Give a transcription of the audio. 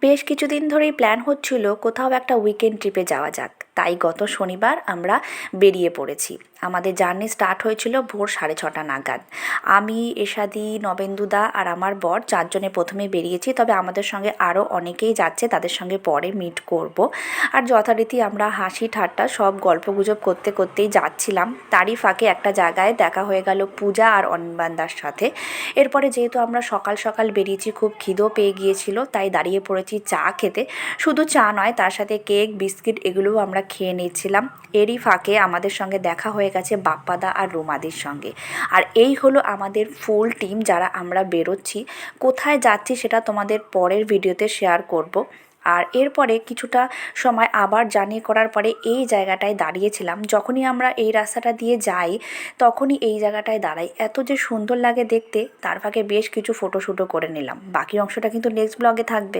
বেশ কিছুদিন ধরেই প্ল্যান হচ্ছিল কোথাও একটা উইকেন্ড ট্রিপে যাওয়া যাক, তাই গত শনিবার আমরা বেরিয়ে পড়েছি। আমাদের জার্নি স্টার্ট হয়েছিল ভোর 6:30 নাগাদ। আমি, এশাদি, নবেন্দুদা আর আমার বর চারজনে প্রথমে বেরিয়েছি, তবে আমাদের সঙ্গে আরও অনেকেই যাচ্ছে, তাদের সঙ্গে পরে মিট করব। আর যথারীতি আমরা হাসি ঠাট্টা সব গল্পগুজব করতে করতেই যাচ্ছিলাম। তারই ফাঁকে একটা জায়গায় দেখা হয়ে গেল পূজা আর অনির্বাণদার সাথে। এরপরে যেহেতু আমরা সকাল সকাল বেরিয়েছি, খুব খিদেও পেয়ে গিয়েছিল, তাই দাঁড়িয়ে পড়েছি চা খেতে। শুধু চা নয়, তার সাথে কেক, বিস্কিট এগুলোও আমরা খেয়ে নিচ্ছিলাম। এরই ফাঁকে আমাদের সঙ্গে দেখা হয়ে গেছে বাপ্পাদা আর রুমাদির সঙ্গে। আর এই হলো আমাদের ফুল টিম, যারা আমরা বেরোচ্ছি। কোথায় যাচ্ছি সেটা তোমাদের পরের ভিডিওতে শেয়ার করব। আর এরপরে কিছুটা সময় আবার জার্নি করার পরে এই জায়গাটায় দাঁড়িয়েছিলাম। যখনই আমরা এই রাস্তাটা দিয়ে যাই, তখনই এই জায়গাটায় দাঁড়াই। এত যে সুন্দর লাগে দেখতে, তার ফাঁকে বেশ কিছু ফটোশ্যুটও করে নিলাম। বাকি অংশটা কিন্তু নেক্সট ব্লগে থাকবে।